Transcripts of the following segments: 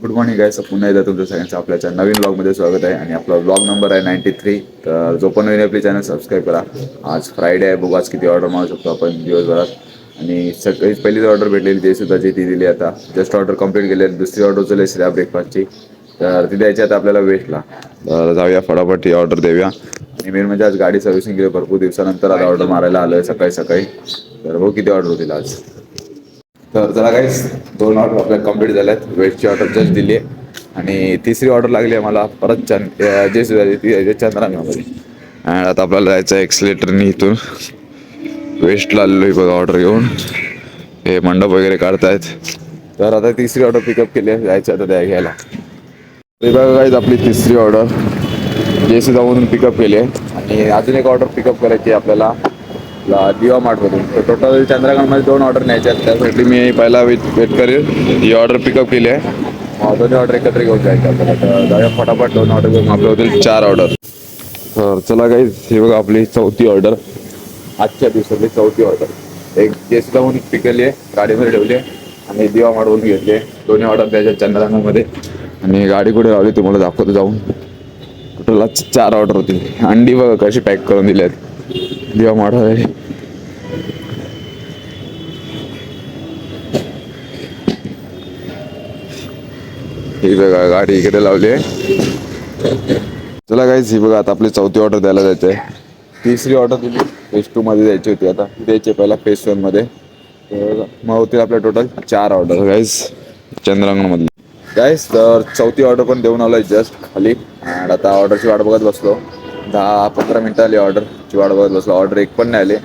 Good morning गाईस. पुन्हा एकदा तुमचं सगळ्यांचं आपल्या नवीन ब्लॉगमध्ये स्वागत आहे. आणि आपला ब्लॉग नंबर आहे 93. तर जो पण नवीन आपली चॅनल सबस्क्राईब करा. आज फ्रायडे आहे, बघू आज किती ऑर्डर मारू शकतो आपण दिवसभरात. आणि सकाळीच पहिलीच ऑर्डर भेटलेली जे सुद्धा ती दिली. आता जस्ट ऑर्डर कंप्लीट केली. दुसरी ऑर्डर उचलली श्रेया ब्रेकफास्टची, तर ती द्यायची आता आपल्याला वेस्टला. तर जाऊया फटाफट ही ऑर्डर देऊया. आणि मेन म्हणजे आज गाडी सर्व्हिसिंग केली भरपूर दिवसानंतर, आज ऑर्डर मारायला आलो आहे सकाळी सकाळी. तर बघू किती ऑर्डर होतील आज. तर चला काहीच 2 ऑर्डर आपल्या कंप्लीट झाल्यात. वेस्टची ऑर्डर जस्ट दिली आहे. आणि तिसरी ऑर्डर लागली आहे मला परत जे सुद्धा चंद्रांगामध्ये. आणि आता आपल्याला जायचं आहे एक्सलेटरनी इथून वेस्टला आलेलो आहे बघा ऑर्डर घेऊन. हे मंडप वगैरे काढतायत. तर आता तिसरी ऑर्डर पिकअप केली आहे, जायचं आता त्या घ्यायला. ते बघा काहीच आपली तिसरी ऑर्डर जे सुद्धा म्हणून पिकअप केली आहे. आणि अजून एक ऑर्डर पिकअप करायची आहे आपल्याला दिवा मार्टमधून. तर टोटल चंद्रकांतमध्ये 2 ऑर्डर न्यायच्या आहेत. त्यासाठी मी पहिला वेट करेल. ही ऑर्डर पिकअप केली आहे. दोन्ही ऑर्डर एकत्र घेऊन जायचं आपल्याला. तर जाऊया फटाफट 2 ऑर्डर घेऊन आपल्या होतील 4 ऑर्डर. तर चला काही हे बघा आपली चौथी ऑर्डर, आजच्या दिवसातली चौथी ऑर्डर. एक जे सुद्धा म्हणून पिकली आहे, गाडीमध्ये ठेवली आहे. आणि दिवा मार्टमधून घेतली आहे. दोन्ही ऑर्डर द्यायच्या चंद्रकांतमध्ये. आणि गाडी कुठे लावली तुम्हाला दाखवतो जाऊन. टोटल 4 ऑर्डर होती. अंडी बघा कशी पॅक करून दिली आहेत दिवा मार्टमध्ये. ही बघा गाडी इकडे लावली आहे. चला काहीच ही बघा आता आपली चौथी ऑर्डर द्यायला जायचं आहे. तिसरी ऑर्डर दिली फेज 2 मध्ये द्यायची होती, आता द्यायची पहिला फेज 1 मध्ये. तर मग होतील आपल्या टोटल 4 ऑर्डर गाईज चंद्रांगणमधली. गाईज तर चौथी ऑर्डर पण देऊन आलो आहे जस्ट खाली. आणि आता ऑर्डरची वाट बघत बसलो. 10-15 मिनटं आली ऑर्डरची वाट बघत बसलो. ऑर्डर एक पण नाही आले.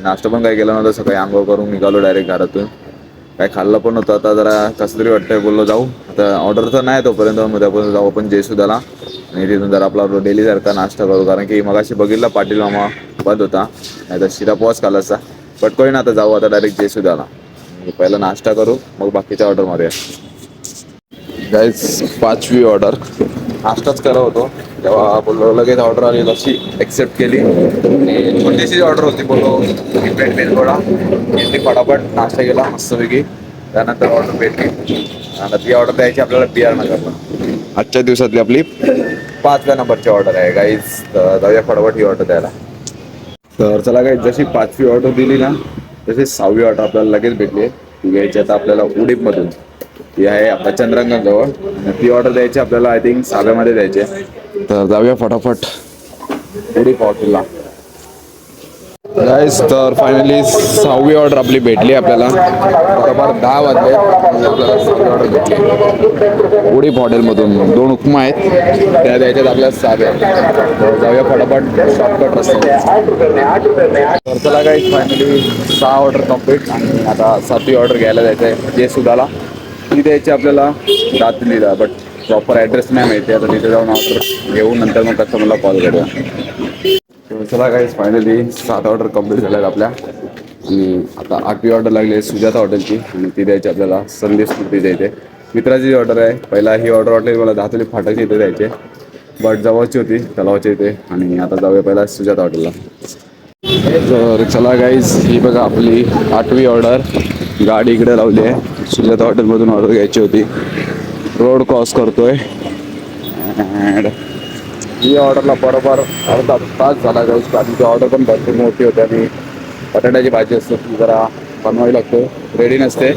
नाश्ता पण काही केला नव्हता सकाळी. आंघोळ करून निघालो डायरेक्ट घरातून. काय खाल्लं पण होतं. आता जरा कसं तरी वाटतंय, बोललो जाऊ आता. ऑर्डर तर नाही तोपर्यंत उद्यापर्यंत जाऊ आपण जयसुदाला. आणि तिथून जरा आपला डेली सारखा नाश्ता करू. कारण की मगाशी बघितला पाटील मामा बंद होता, नाही तर शिरा पॉज खालाचा. बट कोई ना, आता जाऊ आता डायरेक्ट जयसुदाला. पहिला नाश्ता करू मग बाकीच्या ऑर्डर मारूया. गाईज 5वी ऑर्डर नाश्ताच करत होतो तेव्हा बोललो, लगेच ऑर्डर आली तशी ॲक्सेप्ट केली. आणि छोटीशी ऑर्डर होती, बोललो पेट मेलगोळा घेतली फटाफट. नाश्ता केला मस्तपैकी. त्यानंतर ऑर्डर भेटली. आता ती ऑर्डर द्यायची आपल्याला PR नगरला. आजच्या दिवसातली आपली 5व्या नंबरची ऑर्डर आहे गाईज. तर जाऊया फटाफट ही ऑर्डर द्यायला. तर चला गाईज जशी 5वी ऑर्डर दिली ना, तशी 6वी ऑर्डर आपल्याला लगेच भेटली. ती घ्यायची आता आपल्याला उडीपमधून. ती आहे आपल्या चंद्रकांतजवळ. ती ऑर्डर द्यायची आपल्याला आय थिंक 6व्यामध्ये द्यायची. तर जाऊया फटाफट उडीप हॉटेलला. गाईस तर फायनली 6वी ऑर्डर आपली भेटली आपल्याला. बरोबर 10 वाजले आपल्याला 6वी ऑर्डर भेटली उडीप हॉटेलमधून. 2 उपमा आहेत त्या द्यायच्यात आपल्याला 6व्या. जाऊया फटाफट शॉर्टकट रस्त्यावर. तर चला गाईस फायनली 6 ऑर्डर कंप्लीट. आणि आता 7वी ऑर्डर घ्यायला जायचं आहे जयसुदाला. ती द्यायची आपल्याला रात्रीला, बट प्रॉपर ॲड्रेस नाही माहिती. आता तिथे जाऊन ऑर्डर घेऊन नंतर मग कस्टमरला कॉल करूया. चला गाईज फायनली 7 ऑर्डर कंप्लीट झाल्यात आपल्या. आणि आता 8वी ऑर्डर लागली आहे सुजाता हॉटेलची. आणि ती द्यायची आपल्याला संदेश स्मृती द्यायची. मित्राची ऑर्डर आहे. पहिला ही ऑर्डर वाटली मला दातोली फाटाची इथे द्यायची, बट जवळची होती तलावाची इथे. आणि आता जाऊया पहिला सुजाता हॉटेलला. तर चला गाईज ही बघा आपली 8वी ऑर्डर. गाडी इकडे लावली आहे. सुजाता हॉटेलमधून ऑर्डर घ्यायची होती. रोड क्रॉस करतोय. अँड ही ऑर्डरला बरोबर अर्धा तास झाला जाऊ. कारण ती ऑर्डर पण भरपूर मोठी होती. आणि बटाट्याची भाजी असते ती जरा बनवावी लागते, रेडी नसते.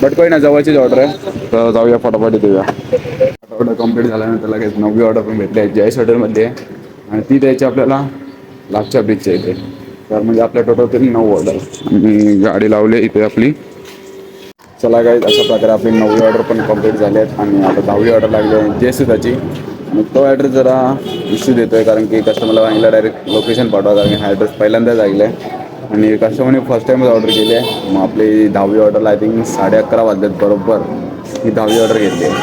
बट काही ना, जवळचीच ऑर्डर आहे. तर जाऊया फटाफट देऊया. ऑर्डर कंप्लीट झाल्यानंतर लगेच 9वी ऑर्डर पण भेटली आहे जयेश हॉटेलमध्ये. आणि ती द्यायची आपल्याला लागच्या ब्रिजच्या इथे. तर म्हणजे आपल्या टोटल तरी 9 ऑर्डर. आणि गाडी लावली इथे आपली. चला गाईज अशा प्रकारे आपली 9वी ऑर्डर पण कंप्लीट झाली आहेत. आणि आता 10वी ऑर्डर लागली आहे जयसुदाची. आणि तो ॲड्रेस जरा इश्यू देतो आहे, कारण की कस्टमरला सांगितलं डायरेक्ट लोकेशन पाठवा, कारण की हा ॲड्रेस पहिल्यांदाच ऐकलं आहे. आणि कस्टमरने फर्स्ट टाईमच ऑर्डर केली आहे. मग आपली 10वी ऑर्डरला आय थिंक 11:30 वाजलेत बरोबर. ही 10वी ऑर्डर घेतली आहे.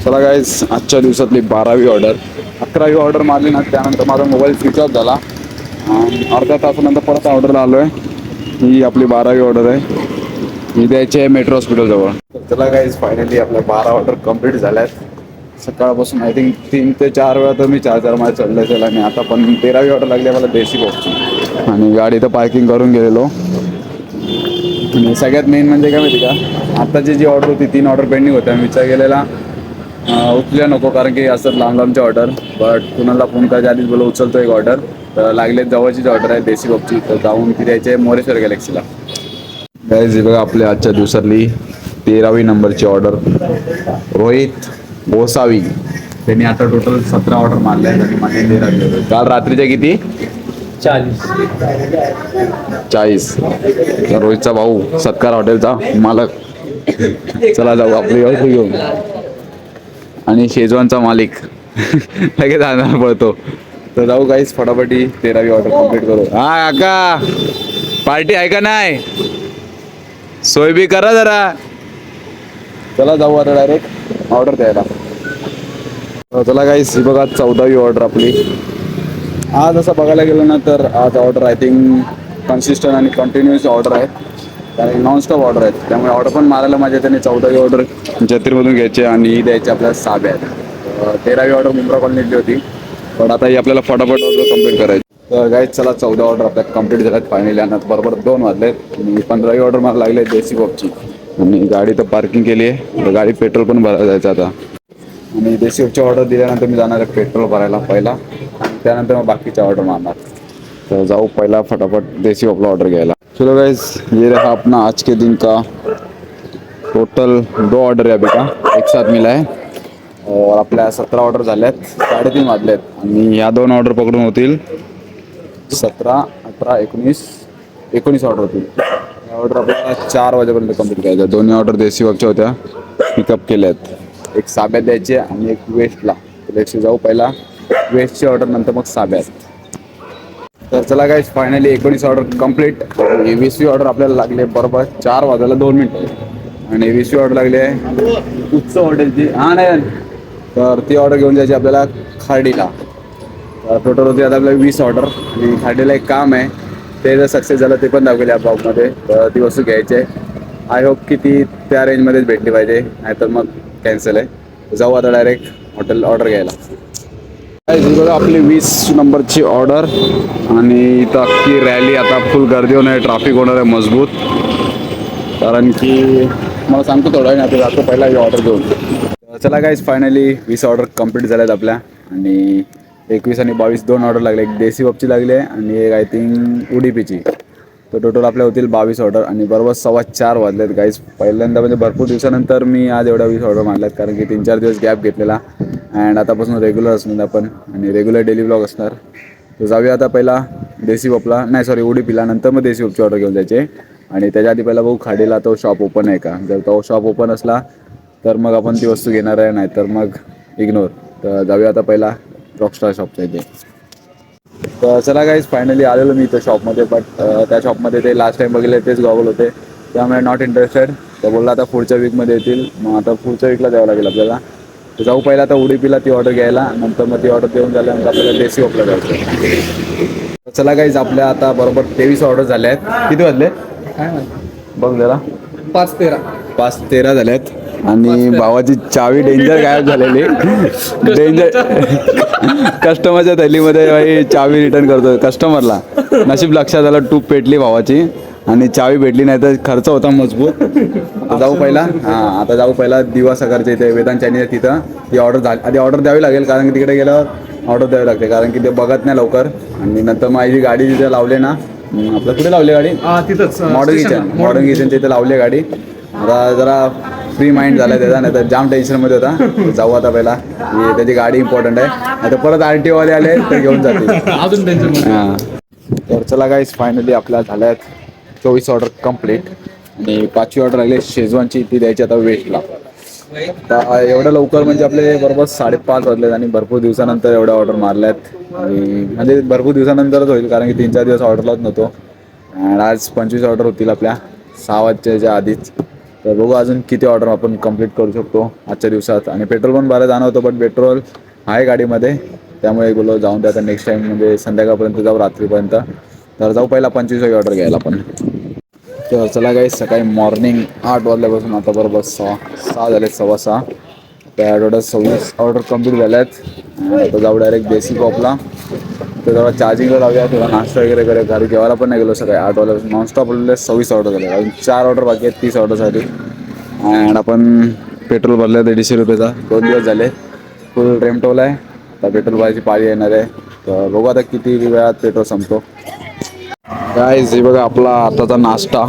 चला गाईज आजच्या दिवसातली 12वी ऑर्डर. 11वी ऑर्डर मारली ना, त्यानंतर माझा मोबाईल स्विच ऑफ झाला. अर्ध्या तासानंतर परत ऑर्डरला आलो आहे. ही आपली 12वी ऑर्डर आहे. ही द्यायची आहे मेट्रो हॉस्पिटलजवळ. तर चला गाईज फायनली आपल्या 12 ऑर्डर कंप्लीट झाल्यात. सकाळपासून आय थिंक 3 ते 4 वेळा तर मी 4 मध्ये चढलं असेल. आणि आता पण 13वी ऑर्डर लागली आहे मला देशी बॉक्सची. आणि गाडी तर पार्किंग करून गेलेलो. आणि सगळ्यात मेन म्हणजे काय माहिती का, आत्ताची जी ऑर्डर होती 3 ऑर्डर पेंडिंग होत्या. मी विचार केलेला उचलूया नको, कारण की असं लांब लांबची ऑर्डर. बट कुणाला फोन करायच्या आधीच बोला उचलतो एक ऑर्डर. तर लागले जवळचीच ऑर्डर आहे देसी बपची. तर जाऊन ती द्यायची आहे मोरेश्वर गॅलेक्सीला. गाईज बघा आपल्या आजच्या दिवसातली 13वी नंबरची ऑर्डर. रोहित गोसावी त्यांनी आता टोटल 17 ऑर्डर मारल्या आहेत आणि माझे 13 दिले. काल रात्रीच्या किती 40. रोहितचा भाऊ सत्कार हॉटेलचा मालक. चला जाऊ आपली ऑर्डर घेऊन. आणि शेजवानचा मालिक लगेच जाणार पडतो. तर जाऊ गाईस फटाफटी 13वी ऑर्डर कम्प्लीट करू. हा काका पार्टी आहे का नाही, सोय बी करा जरा. चला जाऊ आता डायरेक्ट ऑर्डर द्यायला. चला गाईस ही बघा 14वी ऑर्डर आपली. आज असं बघायला गेलं ना तर आज ऑर्डर आय थिंक कन्सिस्टंट आणि कंटिन्युअस ऑर्डर आहे, कारण नॉनस्टॉप ऑर्डर आहेत. त्यामुळे ऑर्डर पण मारायला माझ्या त्याने 14वी ऑर्डर जतीरमधून घ्यायचे आणि द्यायचे आपल्याला 6 आहेत. 13वी ऑर्डर मुंब्रा कॉलनीतली होती, पण आता ही आपल्याला फटाफट ऑर्डर कंप्लीट करायची. तर गाईज चला 14 ऑर्डर आपल्याला कंप्लीट झाल्यात फायनली. आणि आता बरोबर 2 वाजलेत आणि 15वी ऑर्डर मला लागले देसी बॉबची. आणि गाडी तर पार्किंग केली आहे, तर गाडी पेट्रोल पण भरायला जायचं आता. आणि देसी बॉबची ऑर्डर दिल्यानंतर मी जाणार आहे पेट्रोल भरायला पहिला, त्यानंतर मग बाकीच्या ऑर्डर मारणार. तो जाओ पहला फटाफट देसी ओपला ऑर्डर घ्यायला. चलो गाइस ये रहा अपना आज के दिन का टोटल 2 ऑर्डर है अभी का एक साथ मिला है. और आपल्या 17 ऑर्डर झाल्यात, 3:30 वाजलेत आणि ह्या 2 ऑर्डर पकडून होतील 17, 18, 19 ऑर्डर होतील. या ऑर्डर आपल्याला 4 वाजेपर्यंत कंप्लीट करायच्या. दोन्ही ऑर्डर देसी वॉकच्या होत्या, पिकअप केल्यात. एक साब्यात द्यायची आणि एक वेस्टला. लेट्स जाऊ पहिला वेस्टची ऑर्डर, नंतर मग साब्यात. तर चला गाईज फायनली 19 ऑर्डर कंप्लीट. 20वी ऑर्डर आपल्याला लागले बरोबर 4 वाजायला 2 मिनिटं. आणि 20वी ऑर्डर लागली आहे उत्सव हॉटेलची. हां नाही, तर ती ऑर्डर घेऊन जायची आपल्याला खार्डीला. तर टोटल होती आता आपल्याला 20 ऑर्डर. आणि खार्डीला एक काम आहे, ते जर सक्सेस झालं ते पण दाखवले या ब्लॉगमध्ये. तर ती वस्तू घ्यायची आहे. आय होप की ती त्या रेंजमध्येच भेटली पाहिजे, नाहीतर मग कॅन्सल आहे. जाऊ आता डायरेक्ट हॉटेल ऑर्डर घ्यायला. बघा आपली 20 नंबरची ऑर्डर. आणि इथं अख्खी रॅली आता फुल गर्दी होणार आहे, ट्रॅफिक होणार आहे मजबूत. कारण की मला सांगतो थोडा वेळ आता जातो पहिला ही ऑर्डर घेऊन. चला गाईज फायनली 20 ऑर्डर कंप्लीट झाल्यात आपल्या. आणि 21 आणि 22 2 ऑर्डर लागले. एक देसी बॉबची लागली आहे आणि एक आय थिंक उडीपीची. तर टोटल आपल्या होतील 22 ऑर्डर. आणि बरोबर 4:15 वाजलेत गाईज. पहिल्यांदा म्हणजे भरपूर दिवसानंतर मी आज एवढ्या 20 ऑर्डर मारल्यात, कारण की 3-4 दिवस गॅप घेतलेला. अँड आतापासून रेग्युलर असणार आपण आणि रेग्युलर डेली ब्लॉग असणार. तर जाऊया आता पहिला देसी बॉबला, नाही सॉरी उडीपीला, नंतर मग देसी बॉबची ऑर्डर घेऊन जायचे. आणि त्याच्या आधी पहिला भाऊ खाडीला तो शॉप ओपन आहे का, जर तो शॉप ओपन असला तर मग आपण ती वस्तू घेणार आहे, नाही तर मग इग्नोर. तर जाऊया आता पहिला रॉकस्टार शॉपच्या इथे. तर चला गाईज फायनली आलेलो मी इथं शॉपमध्ये. बट त्या शॉपमध्ये ते लास्ट टाईम बघितले तेच गॉगल होते, त्यामुळे नॉट इंटरेस्टेड. तर बोलला आता पुढच्या वीकमध्ये येतील. मग आता पुढच्या वीकला द्यावं लागेल आपल्याला. तर जाऊ पहिला आता उडीपीला ती ऑर्डर घ्यायला, नंतर मग ती ऑर्डर देऊन झाल्यानंतर आपल्याला देसी ओपला जायचं. चला गाईज आपल्या आता बरोबर 23 ऑर्डर झाल्या आहेत. किती वाजले बघ जरा, 5:13 झाल्यात. आणि भावाची चावी डेंजर गायब झालेली. डेंजर कस्टमरच्या थैलीमध्ये भाई चावी रिटर्न करतो कस्टमरला. नशीब लक्षात आलं, टूप पेटली भावाची आणि चावी भेटली, नाही तर खर्च होता मजबूत. आता जाऊ पहिला, हां आता जाऊ पहिला दिवा सकाळच्या इथे वेदांत चायनीज तिथं. ती ऑर्डर झाली, आधी ऑर्डर द्यावी लागेल, कारण की तिकडे गेल्यावर ऑर्डर द्यावी लागते, कारण की ते बघत नाही लवकर. आणि नंतर माझी गाडी तिथे लावली ना, आपलं कुठे लावली गाडी, तिथंच मॉडर्न किचनच्या इथे लावली गाडी. आता जरा फ्री माइंड झाला त्याचा, नाही तर जाम टेन्शनमध्ये होता. जाऊ आता पहिला, त्याची गाडी इम्पॉर्टंट आहे, आता परत RTO वाले आले तर घेऊन जाते अजून टेन्शन. हां तर चला गाईज फायनली आपल्या झाल्यात 24 ऑर्डर कंप्लीट. आणि 5वी ऑर्डर लागली शेजवानची, ती द्यायची आता वेस्टला. आता एवढं लवकर म्हणजे आपले बरोबर 5:30 वाजलेत आणि भरपूर दिवसानंतर एवढ्या ऑर्डर मारल्यात. आणि म्हणजे भरपूर दिवसानंतरच होईल, कारण की 3-4 दिवस ऑर्डरलाच नव्हतो. आणि आज 25 ऑर्डर होतील आपल्या 6 वाजच्याच्या आधीच. तर बघू अजून किती ऑर्डर आपण कंप्लीट करू शकतो आजच्या दिवसात. आणि पेट्रोल पण बरं जाणं होतं, पण पेट्रोल आहे गाडीमध्ये, त्यामुळे बोलो जाऊन द्या आता नेक्स्ट टाईम, म्हणजे संध्याकाळपर्यंत जाऊ, रात्रीपर्यंत. तर जाऊ पहिला 25वी ऑर्डर घ्यायला आपण. तर चला काही सकाळी मॉर्निंग 8 वाजल्यापासून आता बरोबर 6 झाले, 6:15. त्या ऑर्डर 26 ऑर्डर कंप्लीट झाल्यात. आता जाऊ डायरेक्ट देसी कॉपला. तर तेव्हा चार्जिंगला लावूया, तेव्हा नाश्ता वगैरे करूया. घरी जेवायला पण नाही गेलो सकाळी 8 वाजता नॉनस्टॉप बोलले 26 ऑर्डर झाले. अजून 4 ऑर्डर बाकी आहेत 30 ऑर्डरसाठी. अँड आपण पेट्रोल भरलं आहे 150 रुपयाचा. 2 दिवस झाले फुल रेमटोल आहे. आता पेट्रोल भरायची पाळी येणार आहे. तर बघू आता किती वेळात पेट्रोल संपतो. गाईज हे बघा आपला आताचा नाश्ता.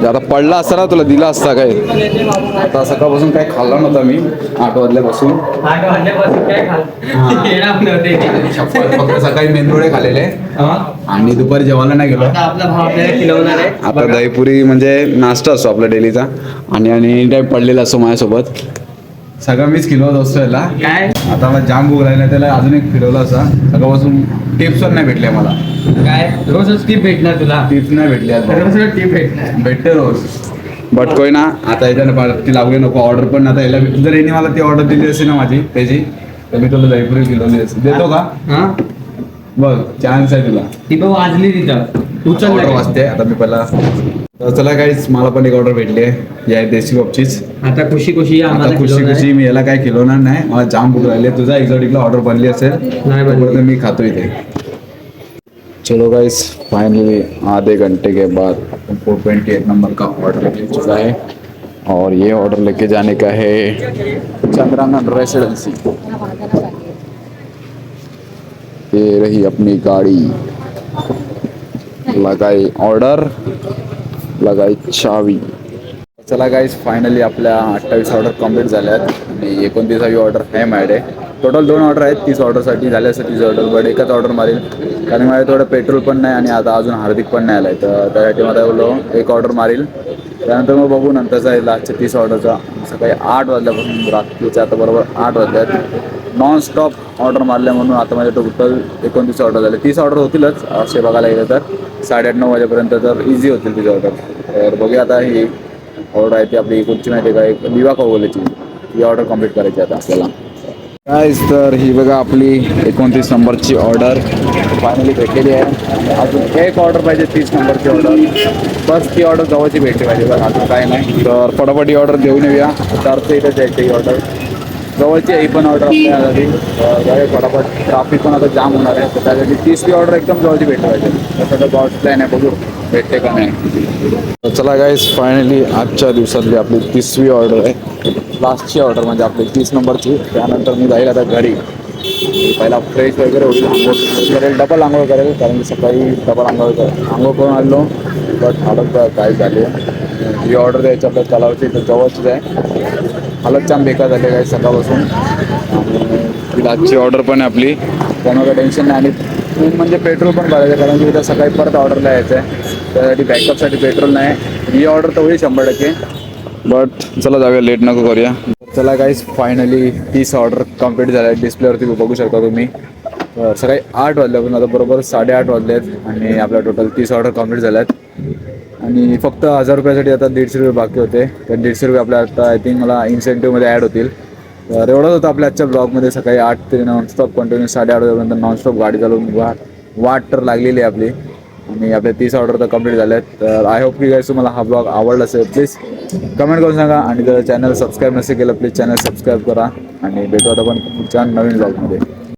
आता पडला असता ना तुला दिला असता काय. आता सकाळपासून काय खाल्ला नव्हता मी 8 वाजल्यापासून. फक्त सकाळी मेंदुळे खाल्लेले आणि दुपारी जेवायला नाही गेलो. आता दहीपुरी म्हणजे नाश्ता असतो आपला डेलीचा आणि एनी टाइम पडलेला असतो माझ्यासोबत. सगळं मीच खिलवत असतो याला. काय आता मला जाम भूक लागला त्याला अजून एक फिरवलं असा. सकाळपासून टिप्स पण नाही भेटले मला. काय रोजच टीप भेटणार तुला. टिप्स नाही भेटली रोज टीप भेटणार. भेटते रोज बट कोय ना. आता याच्यानं ती लागली नको ऑर्डर पण. आता याला जर याने मला ती ऑर्डर दिली असेल ना माझी त्याची तर मी तुला दहीपुरी खिलवली असेल. देतो का? हा बघ चान्स आहे तुला. ती पण वाजली तिथं ऑर्डर वाजते. आता मी पहिला तर चला काहीच मला पण एक ऑर्डर भेटली आहे या देशी कपचीच. आता खुशी खुशी आता खुशी खुशी मी याला काय खिलवणार नाही. मला जाम भूक लागली. तुझा एक्झॉटिकला ऑर्डर बनली असेल नाही बनली. मी खातो इथे. चलो गाइस फाइनली आधे घंटे के बाद 428 नंबर का ऑर्डर मिल चुका है और ये ऑर्डर लेके जाने का है चंद्रानंद रेसिडेंसी. ये रही अपनी गाड़ी. लगाई ऑर्डर लगाई चावी. चला गाईज फायनली आपल्या 28 ऑर्डर कंप्लीट झाल्या आहेत आणि 29वी ऑर्डर आहे माझ्याकडे. टोटल 2 ऑर्डर आहेत 30 ऑर्डरसाठी झाले असं 30 ऑर्डर. बट एकच ऑर्डर मारेल कारण माझ्या थोडं पेट्रोल पण नाही आणि आता अजून हार्दिक पण नाही आला आहे. तर त्यासाठी मला बोललो एक ऑर्डर मारेल. त्यानंतर मग बघू नंतरचा आहे लास्टच्या 30 ऑर्डरचा. सकाळी 8 वाजल्यापासून रात्रीच्या आता बरोबर 8 वाजल्यात नॉनस्टॉप ऑर्डर मारल्या म्हणून आता माझे टोटल 29 ऑर्डर झाले. 30 ऑर्डर होतीलच असे बघायला गेलं तर 8:30-9 वाजेपर्यंत तर इझी होतील 30 ऑर्डर. तर बघूया आता ही ऑर्डर आहे ती आपली कुठची माहिती आहे का एक दिवा खगोल्याची. ही ऑर्डर कंप्लीट करायची आता आपल्याला. गाईज तर ही बघा आपली 29 नंबरची ऑर्डर फायनली भेटलेली आहे. अजून एक ऑर्डर पाहिजे 30 नंबरची ऑर्डर. बस ती ऑर्डर जवळची भेटली पाहिजे बघा अजून काय नाही. तर फटाफट ही ऑर्डर देऊन येऊया. तर ते इथं द्यायची ही ऑर्डर जवळची ही पण ऑर्डर आपल्यासाठी. फटाफट ट्राफिक पण आता जाम होणार आहे तर त्यासाठी 30वी ऑर्डर एकदम जवळची भेटली पाहिजे. तसं तर प्लॅन आहे बघू भेटते का नाही. चला गाईज फायनली आजच्या दिवसातली आपली 30वी ऑर्डर आहे. लास्टची ऑर्डर म्हणजे आपली 30 नंबरची. त्यानंतर मी जाईल आता घरी. पहिला फ्रेश वगैरे होईल आंघोळ करेल डबल आंघोळ करेल कारण की सकाळी डबल आंघोळ करून आलो बट हालत काय झाली. ही ऑर्डर द्यायची आपल्या तलावची तर जवळचीच आहे. हालत छान बेकार झाले काय सकाळपासून आणि आजची ऑर्डर पण आहे आपली त्यामुळे काही टेन्शन नाही. आणि म्हणजे पेट्रोल पण भरायचं कारण की उद्या सकाळी परत ऑर्डरला यायचं आहे त्यासाठी बॅकअपसाठी पेट्रोल नाही. ही ऑर्डर तर होईल 100%. बट चला जाऊया लेट नको करूया. चला गाईज फायनली 30 ऑर्डर कंप्लीट झाल्या आहेत. डिस्प्लेवरती बघू शकता तुम्ही. सकाळी 8 वाजल्यापासून आता बरोबर 8:30 वाजले आहेत आणि आपल्या टोटल 30 ऑर्डर कंप्लीट झाल्या आहेत आणि फक्त 1000 रुपयासाठी आता 150 रुपये बाकी होते. तर 150 रुपये आपल्या आता आय थिंक मला इन्सेंटिव्हमध्ये ॲड होतील. तर एवढंच होतं आपल्या आजच्या ब्लॉगमध्ये. सकाळी 8 ते नॉनस्टॉप कंटिन्यू 8:30 वाजेपर्यंत नॉनस्टॉप गाडी चालवून वाट तर लागलेली आहे आपली आणि आपल्या 30 ऑर्डर तर कंप्लीट झाल्या आहेत. तर आय होप की गाईज तुम्हाला हा ब्लॉग आवडला असेल प्लीज कमेंट करून सांगा आणि जर चॅनल सबस्क्राईब नसेल केलं प्लीज चॅनल सबस्क्राईब करा आणि भेटू आता पण पुढच्या नवीन ब्लॉगमध्ये.